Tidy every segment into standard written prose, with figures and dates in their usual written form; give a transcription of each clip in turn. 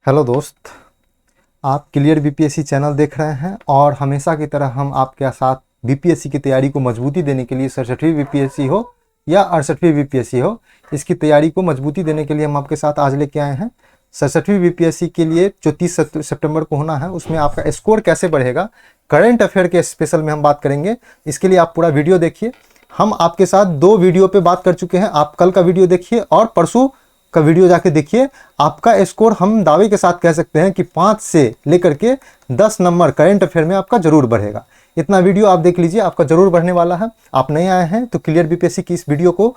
Hello दोस्त, आप clear BPSC channel देख रहे हैं और हमेशा की तरह हम आपके साथ बीपीएससी की तैयारी को मजबूती देने के लिए 67वीं बीपीएससी हो या 68वीं बीपीएससी हो, इसकी तैयारी को मजबूती देने के लिए हम आपके साथ आज लेके आए हैं 67वीं बीपीएससी के लिए जो 30 सितंबर को होना है। उसमें आपका स्कोर कैसे बढ़ेगा, करंट अफेयर के स्पेशल में हम बात करेंगे। इसके लिए आप पूरा वीडियो देखिए। हम आपके साथ 2 वीडियो पे बात कर चुके हैं। आप कल का वीडियो देखिए और परसों का वीडियो जाके देखिए। आपका स्कोर हम दावे के साथ कह सकते हैं कि 5 से लेकर के 10 नंबर करंट अफेयर में आपका जरूर बढ़ेगा। इतना वीडियो आप देख लीजिए, आपका जरूर बढ़ने वाला है। आप नए आए हैं तो क्लियर बीपीएससी की इस वीडियो को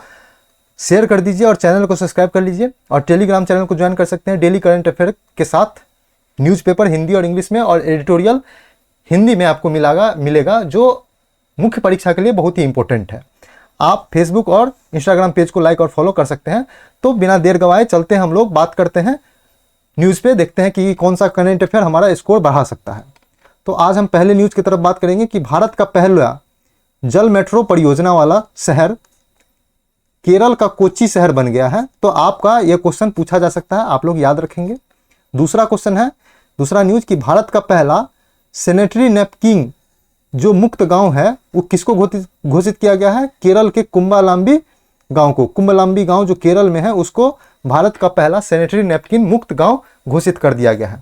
शेयर कर दीजिए और चैनल को सब्सक्राइब कर लीजिए और टेलीग्राम चैनल को ज्वाइन कर सकते हैं। डेली करंट अफेयर के साथ न्यूज़पेपर हिंदी और इंग्लिश में और एडिटोरियल हिंदी में आपको मिलेगा जो मुख्य परीक्षा के लिए बहुत ही इंपॉर्टेंट है। आप फेसबुक और इंस्टाग्राम पेज को लाइक और फॉलो कर सकते हैं। तो बिना देर गवाए चलते हैं, हम लोग बात करते हैं न्यूज़ पे, देखते हैं कि कौन सा करंट अफेयर हमारा स्कोर बढ़ा सकता है। तो आज हम पहले न्यूज़ की तरफ बात करेंगे कि भारत का पहला जल मेट्रो परियोजना वाला शहर केरल का कोच्चि शहर बन गया है। तो आपका यह क्वेश्चन पूछा जा सकता है, आप लोग याद रखेंगे। दूसरा क्वेश्चन है, दूसरा न्यूज़ कि भारत का पहला सैनिटरी नैपकिन जो मुक्त गांव है वो किसको घोषित किया गया है? केरल के कुंभालांबी गांव को। कुंभालांबी गांव जो केरल में है उसको भारत का पहला सैनिटरी नैपकिन मुक्त गांव घोषित कर दिया गया है।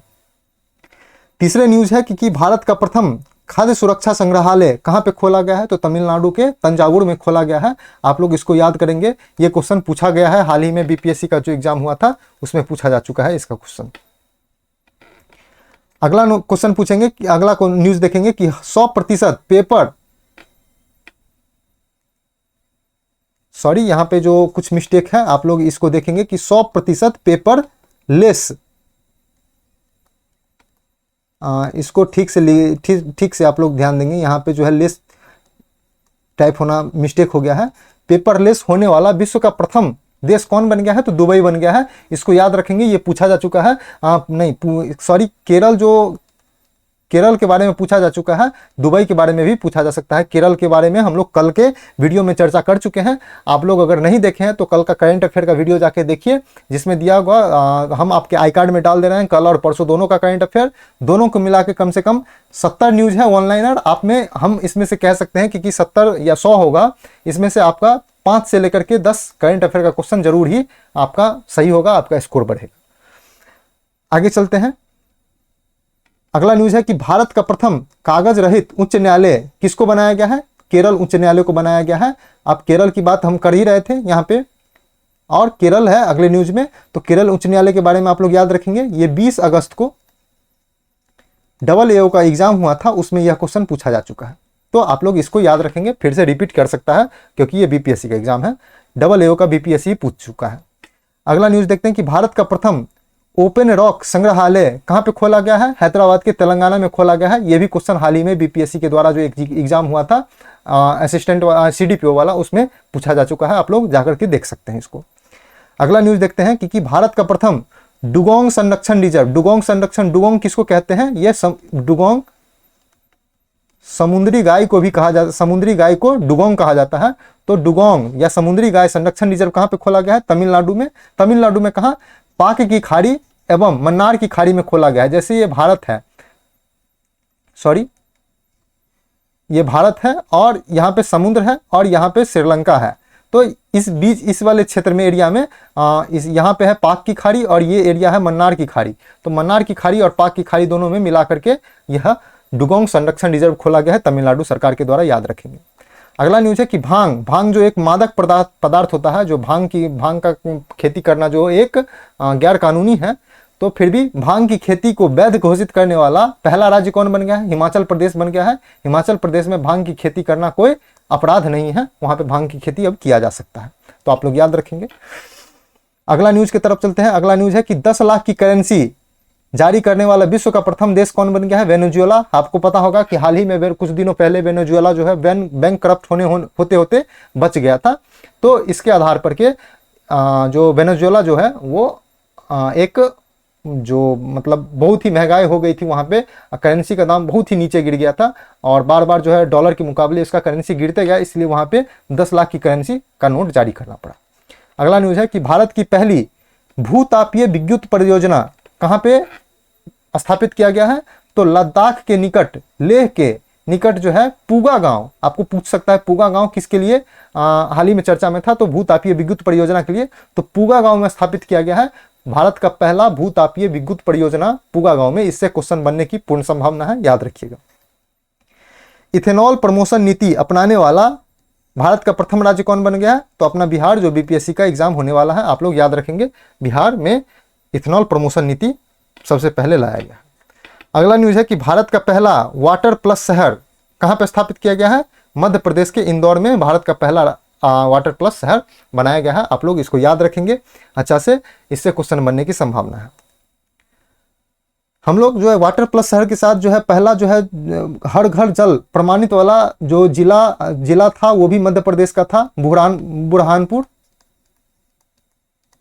तीसरे न्यूज़ है कि भारत का प्रथम खाद्य सुरक्षा संग्रहालय कहां पे खोला गया है? तो तमिलनाडु के तंजावुर में खोला गया है। आप लोग इसको याद करेंगे, ये क्वेश्चन पूछा गया है। हाल ही में बीपीएससी का जो एग्जाम हुआ था उसमें पूछा जा चुका है इसका क्वेश्चन। अगला क्वेश्चन पूछेंगे कि अगला न्यूज़ देखेंगे कि 100% पेपर, सॉरी यहाँ पे जो कुछ मिस्टेक है आप लोग इसको देखेंगे कि 100% पेपर लेस, इसको ठीक से आप लोग ध्यान देंगे। यहाँ पे जो है लेस टाइप होना मिस्टेक हो गया है। पेपरलेस होने वाला विश्व का प्रथम देश कौन बन गया है? तो दुबई बन गया है। इसको याद रखेंगे, ये पूछा जा चुका है। केरल के बारे में पूछा जा चुका है, दुबई के बारे में भी पूछा जा सकता है। केरल के बारे में हम लोग कल के वीडियो में चर्चा कर चुके हैं। आप लोग अगर नहीं देखे हैं तो कल का करंट अफेयर का वीडियो जाके देखिए, जिसमें दिया होगा। हम आपके आई कार्ड में डाल दे रहे हैं कल और परसों दोनों का करंट अफेयर, दोनों को मिला के कम से कम 70 न्यूज़ है ऑनलाइनर। आप में हम इसमें से कह सकते हैं कि 70 या 100 होगा, इसमें से आपका 5 से लेकर के 10 करंट अफेयर का क्वेश्चन जरूर ही आपका सही होगा, आपका स्कोर बढ़ेगा। आगे चलते हैं। अगला न्यूज़ है कि भारत का प्रथम कागज रहित उच्च न्यायालय किसको बनाया गया है? केरल उच्च न्यायालय को बनाया गया है। अब केरल की बात हम कर ही रहे थे यहाँ पे, और केरल है अगले न्यूज़ में। तो केरल उच्च न्यायालय के बारे में आप लोग याद रखेंगे। ये 20 अगस्त को AA का एग्जाम हुआ था, उसमें यह क्वेश्चन पूछा जा चुका है। तो आप लोग इसको याद रखेंगे, फिर से रिपीट कर सकता है क्योंकि ये बीपीएससी का एग्जाम है। AA का बीपीएससी पूछ चुका है। अगला न्यूज़ देखते हैं कि भारत का प्रथम ओपन रॉक संग्रहालय कहां पे खोला गया है? हैदराबाद के तेलंगाना में खोला गया है। यह भी क्वेश्चन हाल ही में बीपीएससी के द्वारा जो एग्जाम हुआ था असिस्टेंट CDPO वाला, उसमें पूछा जा चुका है। आप लोग जाकर के देख सकते हैं इसको। अगला न्यूज़ देखते हैं कि भारत का प्रथम डुगोंग संरक्षण रिजर्व, डुगोंग किसको कहते हैं? यह डुगोंग समुद्री गाय को भी कहा जाता, समुद्री गाय को डुगोंग कहा जाता है। तो डुगोंग या समुद्री गाय संरक्षण रिजर्व कहां पे खोला गया है? तमिलनाडु में। तमिलनाडु में कहां? पाक की खाड़ी एवं मन्नार की खाड़ी में खोला गया है। जैसे ये भारत है, सॉरी ये भारत है और यहाँ पे समुद्र है और यहाँ पे श्रीलंका है। तो इस बीच इस वाले क्षेत्र में एरिया में यहाँ पे है पाक की खाड़ी और ये एरिया है मन्नार की खाड़ी। तो मन्नार की खाड़ी और पाक की खाड़ी दोनों में मिला करके यह डुगोंग संरक्षण रिजर्व खोला गया है तमिलनाडु सरकार के द्वारा, याद रखेंगे। अगला न्यूज़ है कि भांग जो एक मादक पदार्थ होता है, जो भांग का खेती करना जो एक गैर कानूनी है, तो फिर भी भांग की खेती को वैध घोषित करने वाला पहला राज्य कौन बन गया है? हिमाचल प्रदेश बन गया है। हिमाचल प्रदेश में भांग की खेती करना कोई अपराध नहीं है, वहां पे भांग की खेती अब किया जा सकता है। तो आप लोग याद रखेंगे। अगला न्यूज़ की तरफ चलते हैं। अगला न्यूज़ है कि 10 लाख की करेंसी जारी करने वाला विश्व का प्रथम देश कौन बन गया है? वेनेजुएला। आपको पता होगा कि हाल ही में कुछ दिनों पहले वेनेजुएला जो है बैंक करप्ट होते होते बच गया था। तो इसके आधार पर के जो वेनेजुएला जो है वो एक जो मतलब बहुत ही महंगाई हो गई थी, वहाँ पे करेंसी का दाम बहुत ही नीचे गिर गया था और बार बार जो है डॉलर के मुकाबले इसका करेंसी गिरते गया, इसलिए वहाँ पे 10 लाख की करेंसी का नोट जारी करना पड़ा। अगला न्यूज़ है कि भारत की पहली भूतापीय विद्युत परियोजना कहाँ पे स्थापित किया गया है? तो लद्दाख के निकट, लेह के निकट जो है पूगा गांव, आपको पूछ सकता है पूगा गांव किसके लिए हाल ही में चर्चा में था? तो भूतापीय विद्युत परियोजना के लिए। तो पूगा गांव में स्थापित किया गया है भारत का पहला भूतापीय विद्युत परियोजना पूगा गांव में। इससे क्वेश्चन बनने की पूर्ण संभावना है, याद रखिएगा। इथेनॉल प्रमोशन नीति अपनाने वाला भारत का प्रथम राज्य कौन बन गया है? तो अपना बिहार, जो बीपीएससी का एग्जाम होने वाला है, आप लोग याद रखेंगे बिहार में इथेनॉल प्रमोशन नीति सबसे पहले लाया गया। अगला न्यूज है कि भारत का पहला वाटर प्लस शहर कहां पर स्थापित किया गया है? मध्य प्रदेश के इंदौर में भारत का पहला वाटर प्लस शहर बनाया गया है। आप लोग इसको याद रखेंगे अच्छा से, इससे क्वेश्चन बनने की संभावना है। हम लोग जो है वाटर प्लस शहर के साथ जो है पहला जो है हर घर जल प्रमाणित वाला जो जिला था वो भी मध्य प्रदेश का था, बुरहानपुर।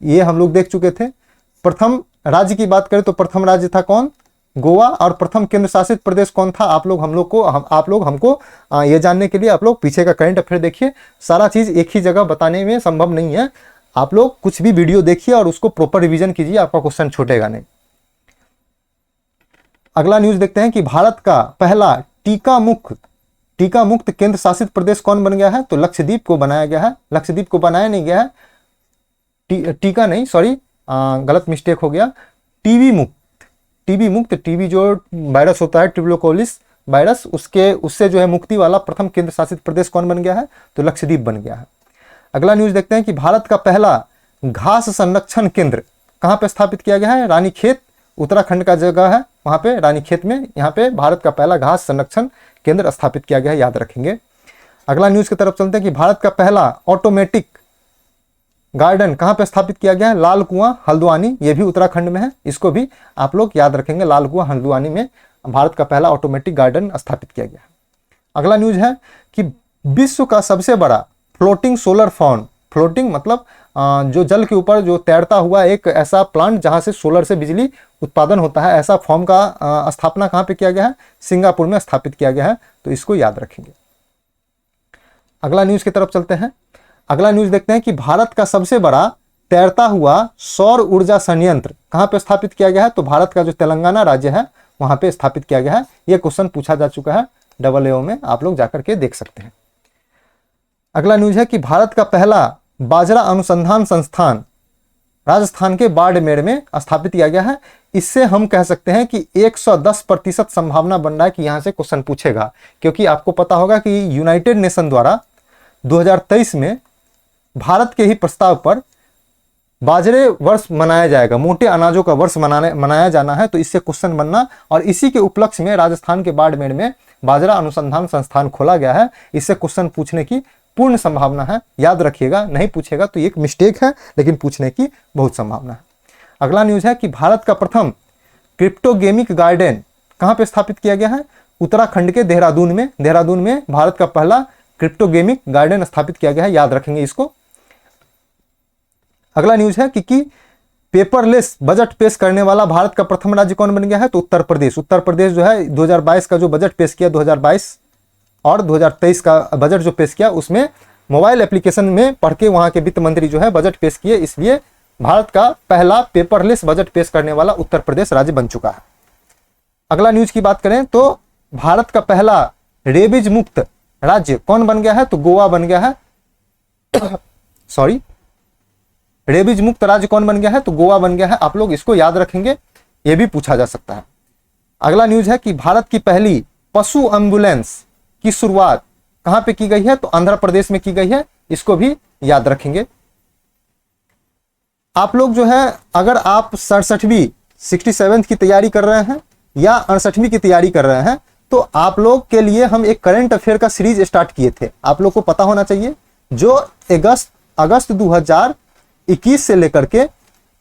ये हम लोग देख चुके थे। प्रथम राज्य की बात करें तो प्रथम राज्य था कौन? गोवा। और प्रथम केंद्र शासित प्रदेश कौन था? आप लोग हमको ये जानने के लिए आप लोग पीछे का करंट अफेयर देखिए। सारा चीज एक ही जगह बताने में संभव नहीं है, आप लोग कुछ भी वीडियो देखिए और उसको प्रॉपर रिवीजन कीजिए, आपका क्वेश्चन छूटेगा नहीं। अगला न्यूज देखते हैं कि भारत का पहला टीका मुक्त केंद्र शासित प्रदेश कौन बन गया है? तो लक्षद्वीप को बनाया गया है। लक्षद्वीप को बनाया नहीं गया है, टीका नहीं, सॉरी गलत मिस्टेक हो गया, टीबी मुक्त, टीबी जो वायरस होता है ट्यूबरकुलोसिस वायरस, उससे जो है मुक्ति वाला प्रथम केंद्र शासित प्रदेश कौन बन गया है? तो लक्षद्वीप बन गया है। अगला न्यूज देखते हैं कि भारत का पहला घास संरक्षण केंद्र कहां पे स्थापित किया गया है? रानीखेत, उत्तराखंड का जगह है वहां पे रानीखेत में, यहाँ पे भारत का पहला घास संरक्षण केंद्र स्थापित किया गया है, याद रखेंगे। अगला न्यूज की तरफ चलते हैं कि भारत का पहला ऑटोमेटिक गार्डन कहां पे स्थापित किया गया है? लाल कुआं, हल्द्वानी, ये भी उत्तराखंड में है, इसको भी आप लोग याद रखेंगे। लाल कुआं, हल्द्वानी में भारत का पहला ऑटोमेटिक गार्डन स्थापित किया गया है। अगला न्यूज है कि विश्व का सबसे बड़ा फ्लोटिंग सोलर फार्म, फ्लोटिंग मतलब जो जल के ऊपर जो तैरता हुआ एक ऐसा प्लांट जहां से सोलर से बिजली उत्पादन होता है, ऐसा फॉर्म का स्थापना कहां पे किया गया है? सिंगापुर में स्थापित किया गया है, तो इसको याद रखेंगे। अगला न्यूज की तरफ चलते हैं। अगला न्यूज देखते हैं कि भारत का सबसे बड़ा तैरता हुआ सौर ऊर्जा संयंत्र कहां पे स्थापित किया गया है? तो भारत का जो तेलंगाना राज्य है वहां पे स्थापित किया गया है। यह क्वेश्चन पूछा जा चुका है AA में, आप लोग जाकर के देख सकते हैं। अगला न्यूज है कि भारत का पहला बाजरा अनुसंधान संस्थान राजस्थान के बाड़मेर में स्थापित किया गया है। इससे हम कह सकते हैं कि 110% संभावना बन रहा है कि यहां से क्वेश्चन पूछेगा, क्योंकि आपको पता होगा कि यूनाइटेड नेशन द्वारा 2023 में भारत के ही प्रस्ताव पर बाजरे वर्ष मनाया जाएगा, मोटे अनाजों का वर्ष मनाया जाना है, तो इससे क्वेश्चन बनना, और इसी के उपलक्ष्य में राजस्थान के बाड़मेर में बाजरा अनुसंधान संस्थान खोला गया है। इससे क्वेश्चन पूछने की पूर्ण संभावना है, याद रखिएगा। नहीं पूछेगा तो एक मिस्टेक है, लेकिन पूछने की बहुत संभावना है। अगला न्यूज है कि भारत का प्रथम क्रिप्टोगेमिक गार्डन कहां पे स्थापित किया गया है? उत्तराखंड के देहरादून में भारत का पहला क्रिप्टोगेमिक गार्डन स्थापित किया गया है, याद रखेंगे इसको। अगला न्यूज है कि पेपरलेस बजट पेश करने वाला भारत का प्रथम राज्य कौन बन गया है? तो उत्तर प्रदेश जो है 2022 का जो बजट पेश किया, 2022 और 2023 का बजट जो पेश किया, उसमें मोबाइल एप्लीकेशन में पढ़ के वहां के वित्त मंत्री जो है बजट पेश किए, इसलिए भारत का पहला पेपरलेस बजट पेश करने वाला उत्तर प्रदेश राज्य बन चुका है। अगला न्यूज की बात करें तो भारत का पहला रेबीज मुक्त राज्य कौन बन गया है? तो गोवा बन गया है। सॉरी, रेबीज मुक्त राज्य कौन बन गया है? तो गोवा बन गया है। आप लोग इसको याद रखेंगे, यह भी पूछा जा सकता है। अगला न्यूज है कि भारत की पहली पशु एम्बुलेंस की शुरुआत कहां पे की गई है? तो आंध्र प्रदेश में की गई है, इसको भी याद रखेंगे। आप लोग जो है अगर आप 67वीं 67th की तैयारी कर रहे हैं या 68वीं की तैयारी कर रहे हैं, तो आप लोग के लिए हम एक करंट अफेयर का सीरीज स्टार्ट किए थे, आप लोग को पता होना चाहिए, जो अगस्त 2021 से लेकर के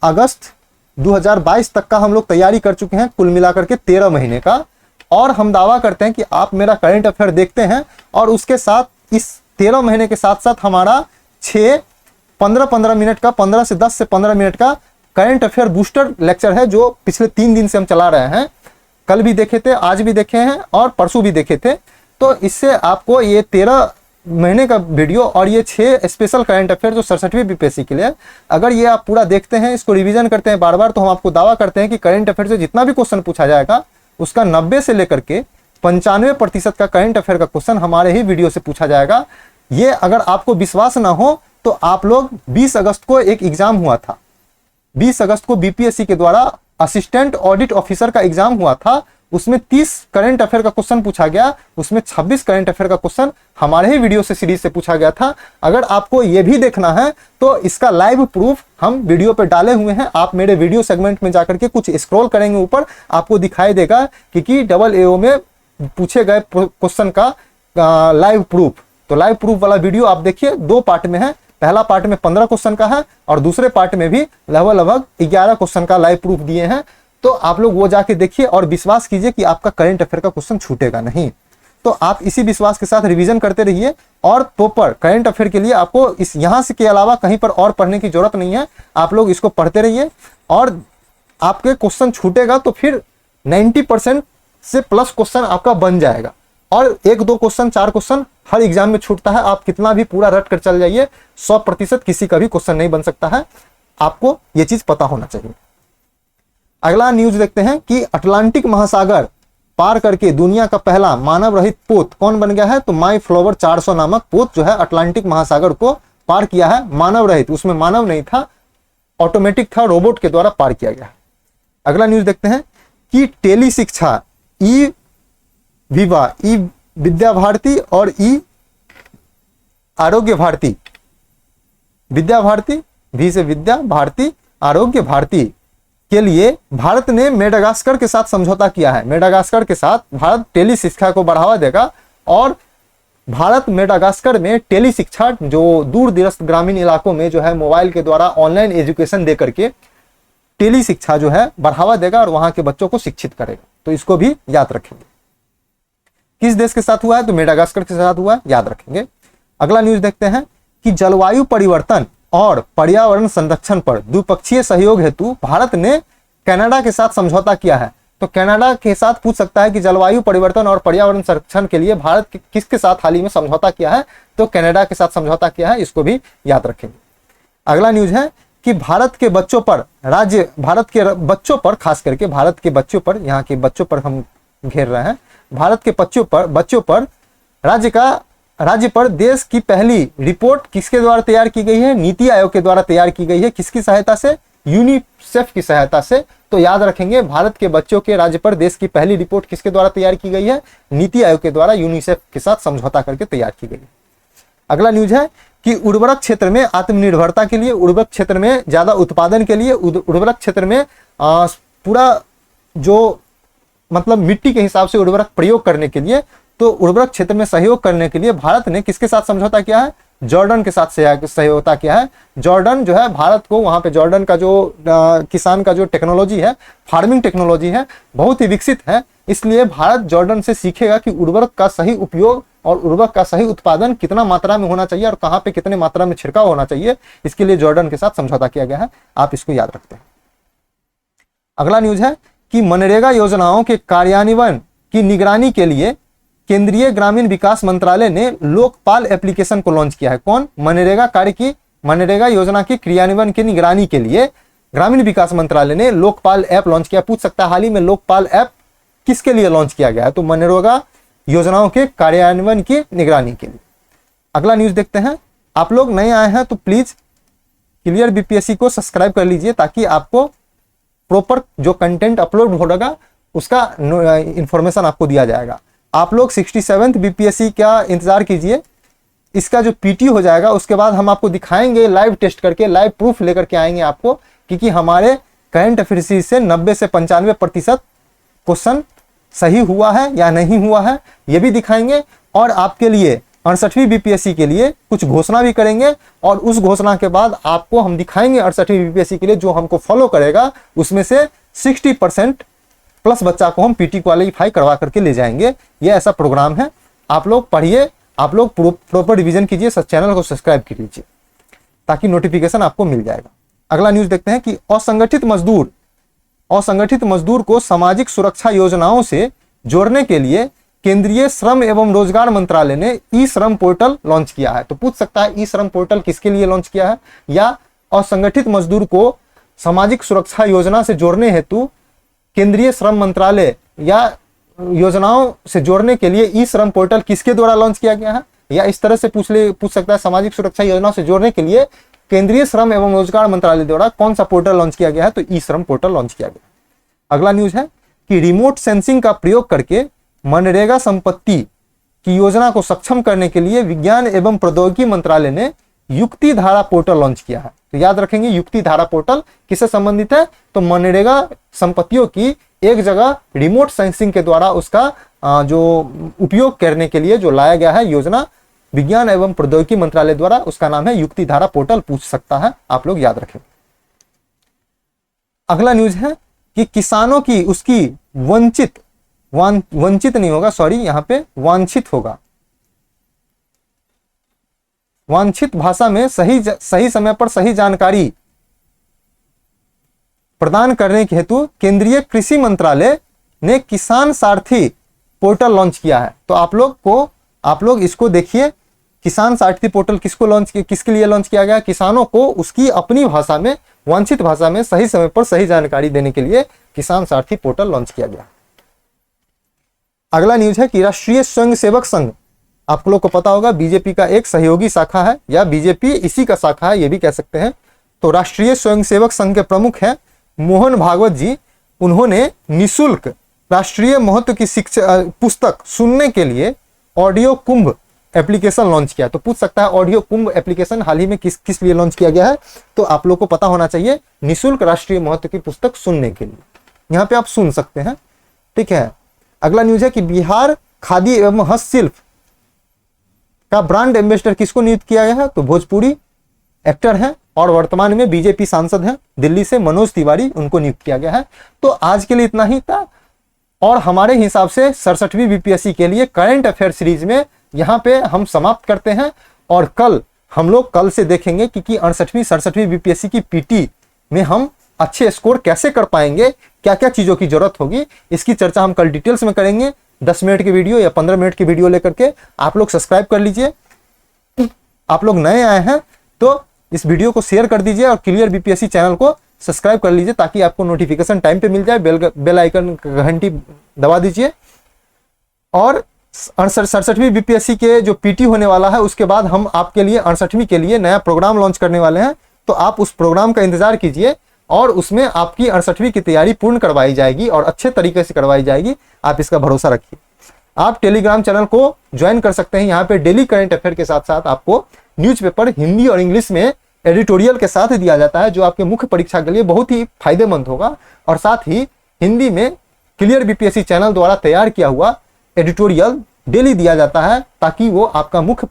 अगस्त 2022 तक का हम लोग तैयारी कर चुके हैं, कुल मिलाकर के 13 महीने का। और हम दावा करते हैं कि आप मेरा करंट अफेयर देखते हैं और उसके साथ इस 13 महीने के साथ साथ हमारा 15 मिनट का 15 से 10 से 15 मिनट का करंट अफेयर बूस्टर लेक्चर है, जो पिछले 3 दिन से हम चला रहे हैं। कल भी देखे थे, आज भी देखे हैं और परसों भी देखे थे। तो इससे आपको ये 13 महीने का वीडियो और ये 6 स्पेशल करंट अफेयर जो 67वीं बीपीएससी के लिए, अगर ये आप पूरा देखते हैं, इसको रिवीजन करते हैं बार बार, तो हम आपको दावा करते हैं कि करंट अफेयर से जितना भी क्वेश्चन पूछा जाएगा उसका 90 से लेकर के 95% का करंट अफेयर का क्वेश्चन हमारे ही वीडियो से पूछा जाएगा। ये अगर आपको विश्वास ना हो तो आप लोग 20 अगस्त को एक एग्जाम हुआ था, 20 अगस्त को बीपीएससी के द्वारा असिस्टेंट ऑडिट ऑफिसर का एग्जाम हुआ था, उसमें 30 करंट अफेयर का क्वेश्चन पूछा गया, उसमें 26 करंट अफेयर का क्वेश्चन हमारे ही वीडियो से सीरीज से पूछा गया था। अगर आपको यह भी देखना है तो इसका लाइव प्रूफ हम वीडियो पे डाले हुए हैं, आप मेरे वीडियो सेगमेंट में जाकर के कुछ स्क्रॉल करेंगे ऊपर, आपको दिखाई देगा कि डबल एओ में पूछे गए क्वेश्चन का लाइव प्रूफ। तो लाइव प्रूफ वाला वीडियो आप देखिए, 2 पार्ट में है, पहला पार्ट में 15 क्वेश्चन का है और दूसरे पार्ट में भी लगभग 11 क्वेश्चन का लाइव प्रूफ दिए हैं। तो आप लोग वो जाके देखिए और विश्वास कीजिए कि आपका करंट अफेयर का क्वेश्चन छूटेगा नहीं। तो आप इसी विश्वास के साथ रिवीजन करते रहिए और प्रॉपर करंट अफेयर के लिए आपको इस यहां से के अलावा कहीं पर और पढ़ने की जरूरत नहीं है, आप लोग इसको पढ़ते रहिए और आपके क्वेश्चन छूटेगा तो फिर 90% से प्लस क्वेश्चन आपका बन जाएगा। और 1-2 क्वेश्चन 4 क्वेश्चन हर एग्जाम में छूटता है, आप कितना भी पूरा रट कर चल जाइए, 100% किसी का भी क्वेश्चन नहीं बन सकता है, आपको यह चीज पता होना चाहिए। अगला न्यूज देखते हैं कि अटलांटिक महासागर पार करके दुनिया का पहला मानव रहित पोत कौन बन गया है, तो माई फ्लावर 400 नामक पोत जो है अटलांटिक महासागर को पार किया है, मानव रहित, उसमें मानव नहीं था, ऑटोमेटिक था, रोबोट के द्वारा पार किया गया। अगला न्यूज देखते हैं कि टेली शिक्षा, ई विवा, ई विद्या भारती और ई आरोग्य भारती, विद्या भारती, भी से विद्या भारती, आरोग्य भारती के लिए भारत ने मेडागास्कर के साथ समझौता किया है। मेडागास्कर के साथ भारत टेली शिक्षा को बढ़ावा देगा और भारत मेडागास्कर में टेली शिक्षा, जो दूर दराज ग्रामीण इलाकों में जो है मोबाइल के द्वारा ऑनलाइन एजुकेशन दे करके टेली शिक्षा जो है बढ़ावा देगा और वहां के बच्चों को शिक्षित करेगा। तो इसको भी याद रखेंगे। किस देश के साथ हुआ है, तो मेडागास्कर के साथ हुआ है, याद रखेंगे। अगला न्यूज देखते हैं कि जलवायु परिवर्तन और पर्यावरण संरक्षण पर द्विपक्षीय सहयोग हेतु भारत ने कनाडा के साथ समझौता किया है। तो कनाडा के साथ पूछ सकता है कि जलवायु परिवर्तन और पर्यावरण संरक्षण के लिए भारत किसके साथ हाल ही में समझौता किया है, तो कनाडा के साथ समझौता किया है, इसको भी याद रखेंगे। अगला न्यूज है कि भारत के बच्चों पर खास करके भारत के बच्चों पर, यहाँ के बच्चों पर हम घेर रहे हैं, भारत के बच्चों पर राज्य पर देश की पहली रिपोर्ट किसके द्वारा तैयार की गई है, नीति आयोग के द्वारा तैयार की गई है। किसकी सहायता से, यूनिसेफ की सहायता से। तो याद रखेंगे, भारत के बच्चों के राज्य पर देश की पहली रिपोर्ट किसके द्वारा तैयार की गई है, नीति आयोग के द्वारा यूनिसेफ के साथ समझौता करके तैयार की गई है। अगला न्यूज है कि उर्वरक क्षेत्र में आत्मनिर्भरता के लिए, उर्वरक क्षेत्र में ज्यादा उत्पादन के लिए, उर्वरक क्षेत्र में पूरा जो मतलब मिट्टी के हिसाब से उर्वरक प्रयोग करने के लिए, तो उर्वरक क्षेत्र में सहयोग करने के लिए भारत ने किसके साथ समझौता किया है, जॉर्डन के साथ सहयोगिता किया है। जॉर्डन जो है भारत को, वहां पे जॉर्डन का जो किसान का जो टेक्नोलॉजी है, फार्मिंग टेक्नोलॉजी है, बहुत ही विकसित है। इसलिए भारत जॉर्डन से सीखेगा कि उर्वरक का सही उपयोग और उर्वरक का सही उत्पादन कितना मात्रा में होना चाहिए और कहां पे कितने मात्रा में छिड़काव होना चाहिए, इसके लिए जॉर्डन के साथ समझौता किया गया है, आप इसको याद रखते हैं। अगला न्यूज है कि मनरेगा योजनाओं के कार्यान्वयन की निगरानी के लिए केंद्रीय ग्रामीण विकास मंत्रालय ने लोकपाल एप्लीकेशन को लॉन्च किया है। कौन, मनरेगा योजना के क्रियान्वयन की निगरानी के लिए ग्रामीण विकास मंत्रालय ने लोकपाल ऐप लॉन्च किया। पूछ सकता है हाल ही में लोकपाल ऐप किसके लिए लॉन्च किया गया है, तो मनरेगा योजनाओं के कार्यान्वयन की निगरानी के लिए। अगला न्यूज देखते हैं। आप लोग नए आए हैं तो प्लीज क्लियर बीपीएससी को सब्सक्राइब कर लीजिए ताकि आपको प्रॉपर जो कंटेंट अपलोड होगा उसका इंफॉर्मेशन आपको दिया जाएगा। आप लोग 67th बीपीएससी का इंतजार कीजिए, इसका जो पीटी हो जाएगा उसके बाद हम आपको दिखाएंगे लाइव टेस्ट करके, लाइव प्रूफ लेकर के आएंगे आपको, क्योंकि हमारे करंट अफेयर्स से 90 से 95% क्वेश्चन सही हुआ है या नहीं हुआ है ये भी दिखाएंगे और आपके लिए 68वीं बीपीएससी के लिए कुछ घोषणा भी करेंगे और उस घोषणा के बाद आपको हम दिखाएंगे 68वीं बीपीएससी के लिए जो हमको फॉलो करेगा उसमें से 60% प्लस बच्चा को हम पीटी क्वालिफाई करवा करके ले जाएंगे। ये ऐसा प्रोग्राम है, आप लोग पढ़िए, आप लोग प्रॉपर रिवीजन कीजिए, चैनल को सब्सक्राइब कीजिए ताकि नोटिफिकेशन आपको मिल जाएगा। अगला न्यूज देखते हैं कि असंगठित मजदूर को सामाजिक सुरक्षा योजनाओं से जोड़ने के लिए केंद्रीय श्रम एवं रोजगार मंत्रालय ने ई श्रम पोर्टल लॉन्च किया है। तो पूछ सकता है ई श्रम पोर्टल किसके लिए लॉन्च किया है, या असंगठित मजदूर को सामाजिक सुरक्षा योजना से जोड़ने हेतु केंद्रीय श्रम मंत्रालय या योजनाओं से जोड़ने के लिए ई श्रम पोर्टल किसके द्वारा लॉन्च किया गया है, या इस तरह से पूछ सकता है सामाजिक सुरक्षा योजना से जोड़ने के लिए केंद्रीय श्रम एवं रोजगार मंत्रालय द्वारा कौन सा पोर्टल लॉन्च किया गया है, तो ई श्रम पोर्टल लॉन्च किया गया। अगला न्यूज है कि रिमोट सेंसिंग का प्रयोग करके मनरेगा संपत्ति की योजना को सक्षम करने के लिए विज्ञान एवं प्रौद्योगिकी मंत्रालय ने युक्ति धारा पोर्टल लॉन्च किया है। तो याद रखेंगे युक्ति धारा पोर्टल किससे संबंधित है, तो मनरेगा संपत्तियों की एक जगह रिमोट सेंसिंग के द्वारा उसका जो उपयोग करने के लिए जो लाया गया है योजना विज्ञान एवं प्रौद्योगिकी मंत्रालय द्वारा, उसका नाम है युक्ति धारा पोर्टल। पूछ सकता है, आप लोग याद रखें। अगला न्यूज है कि किसानों की उसकी वंचित नहीं होगा, सॉरी यहाँ पे वांछित होगा, वांछित भाषा में सही समय पर सही जानकारी प्रदान करने के हेतु केंद्रीय कृषि मंत्रालय ने किसान सारथी पोर्टल लॉन्च किया है। तो आप लोग इसको देखिए, किसान सारथी पोर्टल किसके लिए लॉन्च किया गया, किसानों को उसकी अपनी भाषा में वांछित भाषा में सही समय पर सही जानकारी देने के लिए किसान सारथी पोर्टल लॉन्च किया गया। अगला न्यूज है कि राष्ट्रीय स्वयंसेवक संघ, आप लोग को पता होगा बीजेपी का एक सहयोगी शाखा है, या बीजेपी इसी का शाखा है, ये भी कह सकते हैं। तो राष्ट्रीय स्वयंसेवक संघ के प्रमुख हैं मोहन भागवत जी। उन्होंने निःशुल्क राष्ट्रीय महत्व की शिक्षा पुस्तक सुनने के लिए ऑडियो कुंभ एप्लीकेशन लॉन्च किया। तो पूछ सकता है ऑडियो कुंभ एप्लीकेशन हाल ही में किस लिए लॉन्च किया गया है, तो आप लोग को पता होना चाहिए निःशुल्क राष्ट्रीय महत्व की पुस्तक सुनने के लिए, यहाँ पे आप सुन सकते हैं। ठीक है, अगला न्यूज है कि बिहार खादी एवं हस्तशिल्प का ब्रांड एम्बेसडर किसको नियुक्त किया गया है, तो भोजपुरी एक्टर हैं और वर्तमान में बीजेपी सांसद हैं दिल्ली से मनोज तिवारी, उनको नियुक्त किया गया है। तो आज के लिए इतना ही था, और हमारे हिसाब से 67वीं बीपीएससी के लिए करंट अफेयर सीरीज में यहाँ पे हम समाप्त करते हैं, और कल से देखेंगे कि 67वीं बीपीएससी की पीटी में हम अच्छे स्कोर कैसे कर पाएंगे, क्या क्या चीजों की जरूरत होगी, इसकी चर्चा हम कल डिटेल्स में करेंगे। 10 मिनट की वीडियो या 15 मिनट की वीडियो लेकर के आप लोग सब्सक्राइब कर लीजिए। आप लोग नए आए हैं तो इस वीडियो को शेयर कर दीजिए और क्लियर बीपीएससी चैनल को सब्सक्राइब कर लीजिए, ताकि आपको नोटिफिकेशन टाइम पे मिल जाए। बेल आइकन घंटी दबा दीजिए। और 67वीं बीपीएससी के जो पीटी होने वाला है, उसके बाद हम आपके लिए 68वीं के लिए नया प्रोग्राम लॉन्च करने वाले हैं। तो आप उस प्रोग्राम का इंतजार कीजिए, और उसमें आपकी 68वीं की तैयारी पूर्ण करवाई जाएगी और अच्छे तरीके से करवाई जाएगी, आप इसका भरोसा रखिए। आप टेलीग्राम चैनल को ज्वाइन कर सकते हैं। यहाँ पे डेली करंट अफेयर के साथ साथ आपको न्यूज़पेपर हिंदी और इंग्लिश में एडिटोरियल के साथ दिया जाता है, जो आपके मुख्य परीक्षा के लिए बहुत ही फायदेमंद होगा। और साथ ही हिंदी में क्लियर बीपीएससी चैनल द्वारा तैयार किया हुआ एडिटोरियल डेली दिया जाता है, ताकि वो आपका मुख्य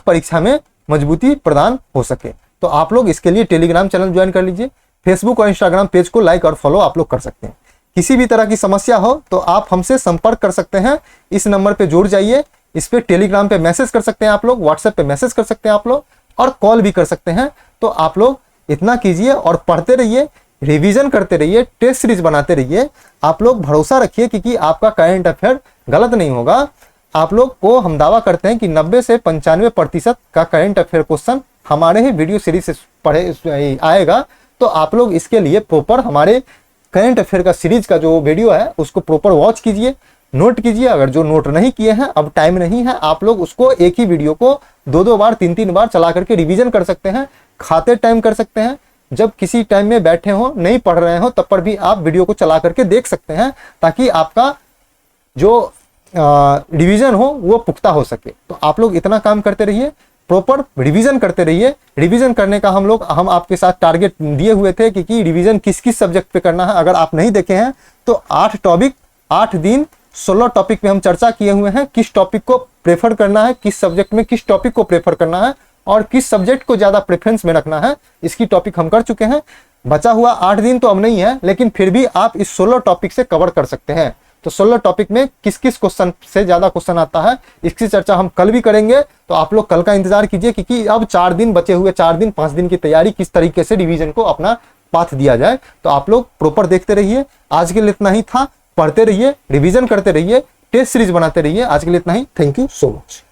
परीक्षा में मजबूती प्रदान हो सके। तो आप लोग इसके लिए टेलीग्राम चैनल ज्वाइन कर लीजिए। फेसबुक और इंस्टाग्राम पेज को लाइक और फॉलो आप लोग कर सकते हैं। किसी भी तरह की समस्या हो तो आप हमसे संपर्क कर सकते हैं, इस नंबर पे जुड़ जाइए। इस पे टेलीग्राम पे मैसेज कर सकते हैं आप लोग, व्हाट्सएप पे मैसेज कर सकते हैं आप लोग, और कॉल भी कर सकते हैं। तो आप लोग इतना कीजिए और पढ़ते रहिए, रिवीजन करते रहिए, टेस्ट सीरीज बनाते रहिए। आप लोग भरोसा रखिए कि आपका करंट अफेयर गलत नहीं होगा। आप लोग को हम दावा करते हैं कि 90 से 95% का करंट अफेयर क्वेश्चन हमारे ही वीडियो सीरीज से पढ़े आएगा। तो आप लोग इसके लिए प्रॉपर हमारे करंट अफेयर का सीरीज का जो वीडियो है उसको प्रॉपर वॉच कीजिए, नोट कीजिए। अगर जो नोट नहीं किए हैं, अब टाइम नहीं है, आप लोग उसको एक ही वीडियो को 2-2 बार 3-3 बार चला करके रिवीजन कर सकते हैं, खाते टाइम कर सकते हैं। जब किसी टाइम में बैठे हो, नहीं पढ़ रहे हो, तब पर भी आप वीडियो को चला करके देख सकते हैं, ताकि आपका जो रिवीजन हो वो पुख्ता हो सके। तो आप लोग इतना काम करते रहिए, प्रॉपर रिवीजन करते रहिए। रिवीजन करने का हम आपके साथ टारगेट दिए हुए थे कि रिवीजन किस किस सब्जेक्ट पे करना है। अगर आप नहीं देखे हैं तो 8 टॉपिक 8 दिन 16 टॉपिक पे हम चर्चा किए हुए हैं। किस टॉपिक को प्रेफर करना है, किस सब्जेक्ट में किस टॉपिक को प्रेफर करना है, और किस सब्जेक्ट को ज्यादा प्रेफरेंस में रखना है, इसकी टॉपिक हम कर चुके हैं। बचा हुआ 8 दिन तो अब नहीं है, लेकिन फिर भी आप इस 16 टॉपिक से कवर कर सकते हैं। तो 16 टॉपिक में किस किस क्वेश्चन से ज्यादा क्वेश्चन आता है, इसकी चर्चा हम कल भी करेंगे। तो आप लोग कल का इंतजार कीजिए, क्योंकि अब 4 दिन बचे हुए, 4 दिन 5 दिन की तैयारी, किस तरीके से रिवीजन को अपना पाथ दिया जाए। तो आप लोग प्रॉपर देखते रहिए। आज के लिए इतना ही था। पढ़ते रहिए, रिवीजन करते रहिए, टेस्ट सीरीज बनाते रहिए। आज के लिए इतना ही। Thank you so much.